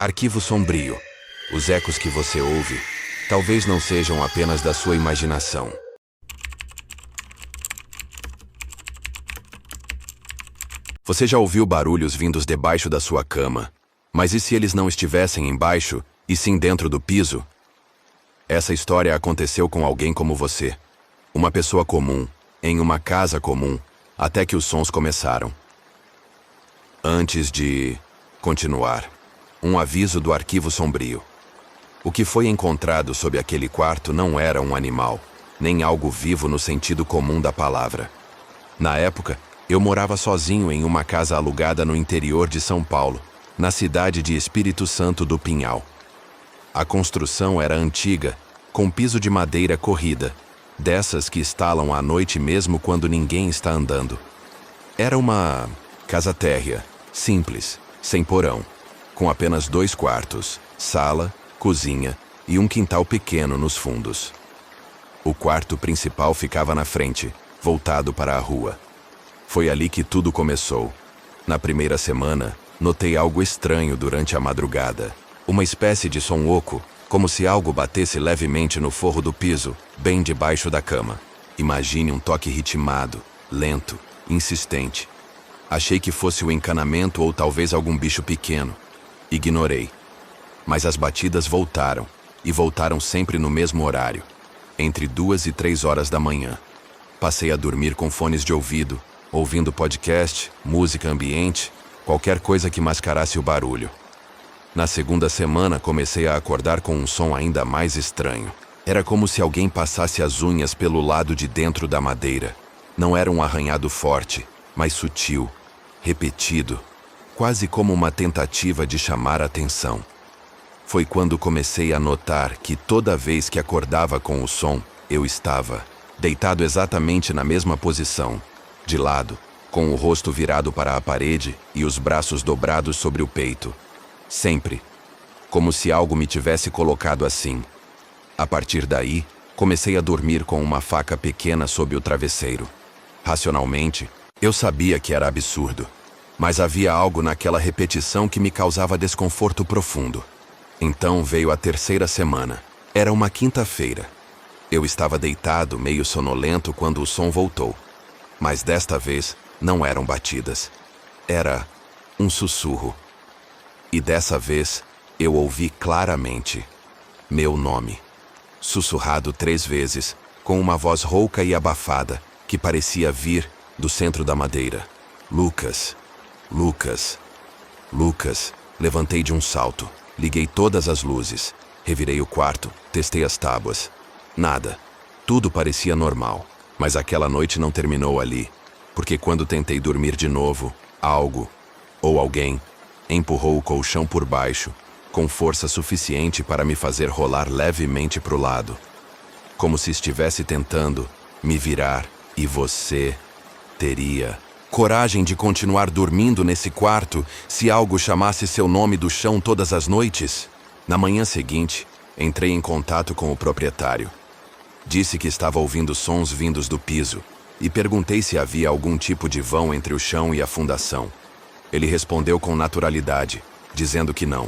Arquivo Sombrio. Os ecos que você ouve talvez não sejam apenas da sua imaginação. Você já ouviu barulhos vindos debaixo da sua cama, mas e se eles não estivessem embaixo, e sim dentro do piso? Essa história aconteceu com alguém como você. Uma pessoa comum, em uma casa comum, até que os sons começaram. Antes de continuar, um aviso do Arquivo Sombrio. O que foi encontrado sob aquele quarto não era um animal, nem algo vivo no sentido comum da palavra. Na época, eu morava sozinho em uma casa alugada no interior de São Paulo, na cidade de Espírito Santo do Pinhal. A construção era antiga, com piso de madeira corrida, dessas que estalam à noite mesmo quando ninguém está andando. Era uma casa térrea, simples, sem porão, com apenas 2 quartos, sala, cozinha e um quintal pequeno nos fundos. O quarto principal ficava na frente, voltado para a rua. Foi ali que tudo começou. Na primeira semana, notei algo estranho durante a madrugada. Uma espécie de som oco, como se algo batesse levemente no forro do piso, bem debaixo da cama. Imagine um toque ritmado, lento, insistente. Achei que fosse o encanamento ou talvez algum bicho pequeno. Ignorei. Mas as batidas voltaram, e voltaram sempre no mesmo horário, entre 2 e 3 horas da manhã. Passei a dormir com fones de ouvido, ouvindo podcast, música ambiente, qualquer coisa que mascarasse o barulho. Na segunda semana, comecei a acordar com um som ainda mais estranho. Era como se alguém passasse as unhas pelo lado de dentro da madeira. Não era um arranhado forte, mas sutil, repetido, quase como uma tentativa de chamar a atenção. Foi quando comecei a notar que toda vez que acordava com o som, eu estava deitado exatamente na mesma posição, de lado, com o rosto virado para a parede e os braços dobrados sobre o peito. Sempre. Como se algo me tivesse colocado assim. A partir daí, comecei a dormir com uma faca pequena sob o travesseiro. Racionalmente, eu sabia que era absurdo, mas havia algo naquela repetição que me causava desconforto profundo. Então veio a terceira semana. Era uma quinta-feira. Eu estava deitado, meio sonolento, quando o som voltou. Mas desta vez, não eram batidas. Era um sussurro. E dessa vez, eu ouvi claramente meu nome, sussurrado 3 vezes, com uma voz rouca e abafada, que parecia vir do centro da madeira. Lucas, Lucas, Lucas. Levantei de um salto, liguei todas as luzes, revirei o quarto, testei as tábuas. Nada. Tudo parecia normal. Mas aquela noite não terminou ali, porque quando tentei dormir de novo, algo, ou alguém, empurrou o colchão por baixo, com força suficiente para me fazer rolar levemente para o lado, como se estivesse tentando me virar. E você teria coragem de continuar dormindo nesse quarto se algo chamasse seu nome do chão todas as noites? Na manhã seguinte, entrei em contato com o proprietário. Disse que estava ouvindo sons vindos do piso e perguntei se havia algum tipo de vão entre o chão e a fundação. Ele respondeu com naturalidade, dizendo que não.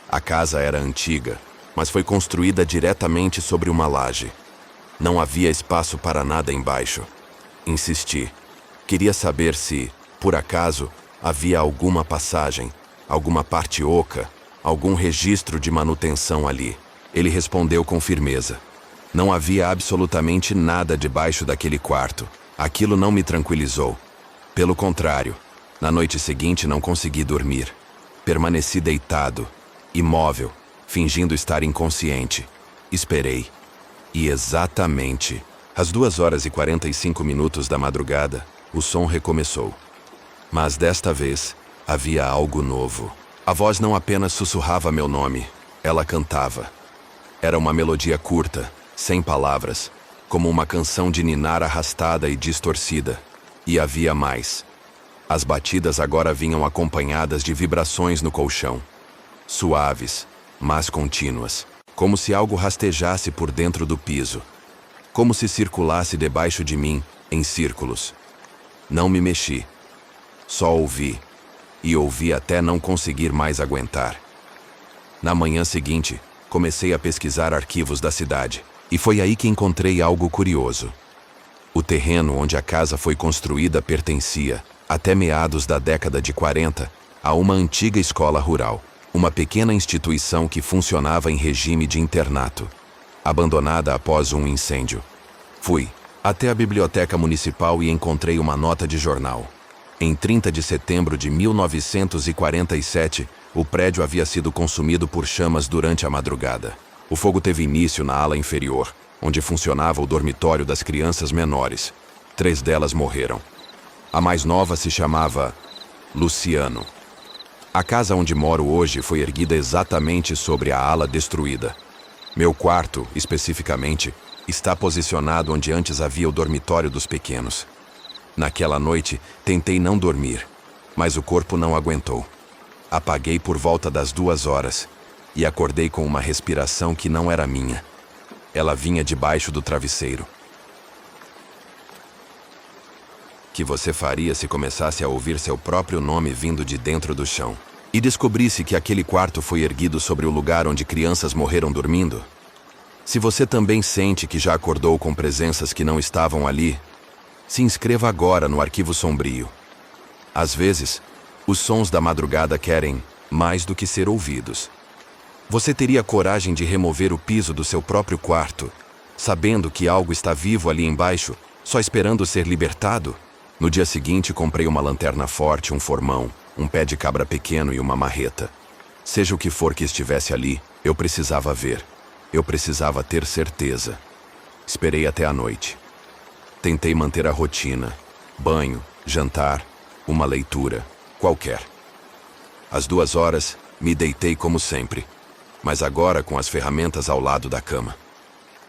A casa era antiga, mas foi construída diretamente sobre uma laje. Não havia espaço para nada embaixo. Insisti. Queria saber se, por acaso, havia alguma passagem, alguma parte oca, algum registro de manutenção ali. Ele respondeu com firmeza. Não havia absolutamente nada debaixo daquele quarto. Aquilo não me tranquilizou. Pelo contrário, na noite seguinte não consegui dormir. Permaneci deitado, imóvel, fingindo estar inconsciente. Esperei. E exatamente às 2h45 da madrugada, o som recomeçou. Mas desta vez, havia algo novo. A voz não apenas sussurrava meu nome, ela cantava. Era uma melodia curta, sem palavras, como uma canção de ninar arrastada e distorcida. E havia mais. As batidas agora vinham acompanhadas de vibrações no colchão. Suaves, mas contínuas. Como se algo rastejasse por dentro do piso. Como se circulasse debaixo de mim, em círculos. Não me mexi. Só ouvi. E ouvi até não conseguir mais aguentar. Na manhã seguinte, comecei a pesquisar arquivos da cidade, e foi aí que encontrei algo curioso. O terreno onde a casa foi construída pertencia, até meados da década de 40, a uma antiga escola rural, uma pequena instituição que funcionava em regime de internato, abandonada após um incêndio. Fui até a biblioteca municipal e encontrei uma nota de jornal. Em 30 de setembro de 1947, o prédio havia sido consumido por chamas durante a madrugada. O fogo teve início na ala inferior, onde funcionava o dormitório das crianças menores. 3 delas morreram. A mais nova se chamava Luciano. A casa onde moro hoje foi erguida exatamente sobre a ala destruída. Meu quarto, especificamente, está posicionado onde antes havia o dormitório dos pequenos. Naquela noite, tentei não dormir, mas o corpo não aguentou. Apaguei por volta das 2 horas e acordei com uma respiração que não era minha. Ela vinha debaixo do travesseiro. O que você faria se começasse a ouvir seu próprio nome vindo de dentro do chão? E descobrisse que aquele quarto foi erguido sobre o lugar onde crianças morreram dormindo? Se você também sente que já acordou com presenças que não estavam ali, se inscreva agora no Arquivo Sombrio. Às vezes, os sons da madrugada querem mais do que ser ouvidos. Você teria coragem de remover o piso do seu próprio quarto, sabendo que algo está vivo ali embaixo, só esperando ser libertado? No dia seguinte, comprei uma lanterna forte, um formão, um pé de cabra pequeno e uma marreta. Seja o que for que estivesse ali, eu precisava ver. Eu precisava ter certeza. Esperei até a noite. Tentei manter a rotina. Banho, jantar, uma leitura, qualquer. Às 2 horas, me deitei como sempre, mas agora com as ferramentas ao lado da cama.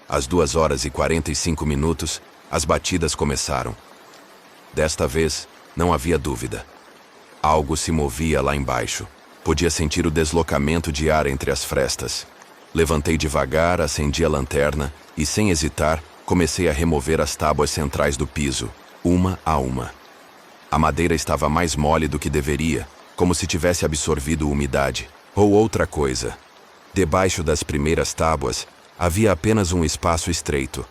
Às 2 horas e 45 minutos, as batidas começaram. Desta vez, não havia dúvida. Algo se movia lá embaixo. Podia sentir o deslocamento de ar entre as frestas. Levantei devagar, acendi a lanterna e, sem hesitar, comecei a remover as tábuas centrais do piso, uma a uma. A madeira estava mais mole do que deveria, como se tivesse absorvido umidade, ou outra coisa. Debaixo das primeiras tábuas, havia apenas um espaço estreito.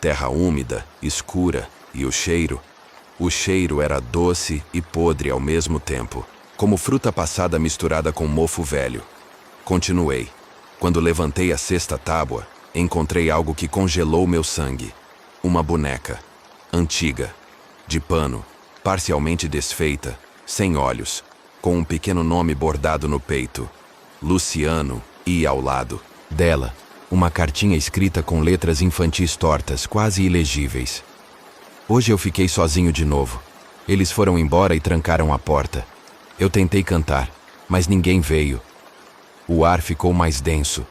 Terra úmida, escura, e o cheiro era doce e podre ao mesmo tempo, como fruta passada misturada com mofo velho. Continuei. Quando levantei a 6ª tábua, encontrei algo que congelou meu sangue. Uma boneca, antiga, de pano, parcialmente desfeita, sem olhos, com um pequeno nome bordado no peito, Luciano, e ao lado dela, uma cartinha escrita com letras infantis tortas, quase ilegíveis. Hoje eu fiquei sozinho de novo. Eles foram embora e trancaram a porta. Eu tentei cantar, mas ninguém veio. O ar ficou mais denso.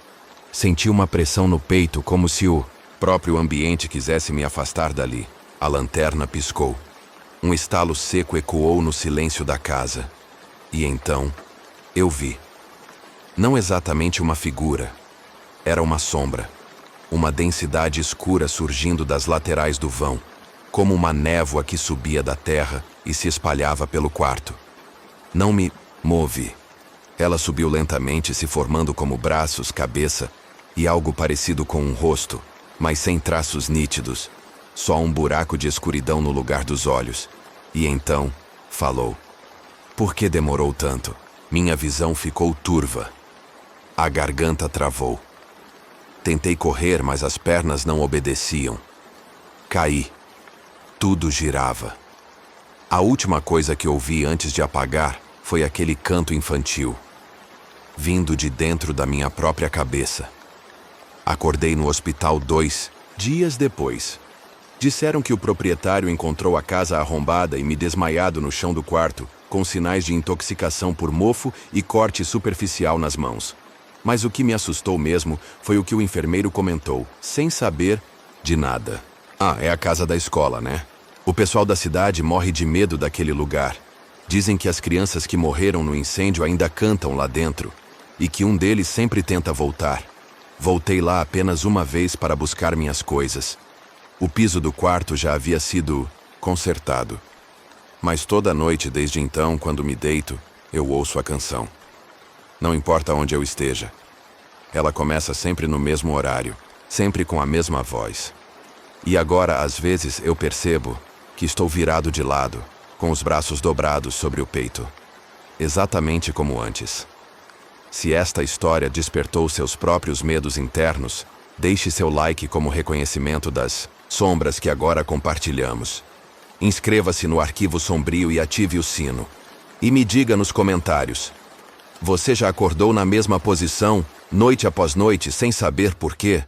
Senti uma pressão no peito, como se o próprio ambiente quisesse me afastar dali. A lanterna piscou. Um estalo seco ecoou no silêncio da casa. E então, eu vi. Não exatamente uma figura. Era uma sombra. Uma densidade escura surgindo das laterais do vão, como uma névoa que subia da terra e se espalhava pelo quarto. Não me movi. Ela subiu lentamente, se formando como braços, cabeça e algo parecido com um rosto, mas sem traços nítidos. Só um buraco de escuridão no lugar dos olhos. E então, falou. Por que demorou tanto? Minha visão ficou turva. A garganta travou. Tentei correr, mas as pernas não obedeciam. Caí. Tudo girava. A última coisa que ouvi antes de apagar foi aquele canto infantil, vindo de dentro da minha própria cabeça. Acordei no hospital 2 dias depois. Disseram que o proprietário encontrou a casa arrombada e me desmaiado no chão do quarto, com sinais de intoxicação por mofo e corte superficial nas mãos. Mas o que me assustou mesmo foi o que o enfermeiro comentou, sem saber de nada. Ah, é a casa da escola, né? O pessoal da cidade morre de medo daquele lugar. Dizem que as crianças que morreram no incêndio ainda cantam lá dentro, e que um deles sempre tenta voltar. Voltei lá apenas uma vez para buscar minhas coisas. O piso do quarto já havia sido consertado. Mas toda noite desde então, quando me deito, eu ouço a canção. Não importa onde eu esteja, Ela começa sempre no mesmo horário, sempre com a mesma voz. E agora, às vezes, eu percebo que estou virado de lado, com os braços dobrados sobre o peito. Exatamente como antes. Se esta história despertou seus próprios medos internos, deixe seu like como reconhecimento das sombras que agora compartilhamos. Inscreva-se no Arquivo Sombrio e ative o sino. E me diga nos comentários: você já acordou na mesma posição, noite após noite, sem saber por quê?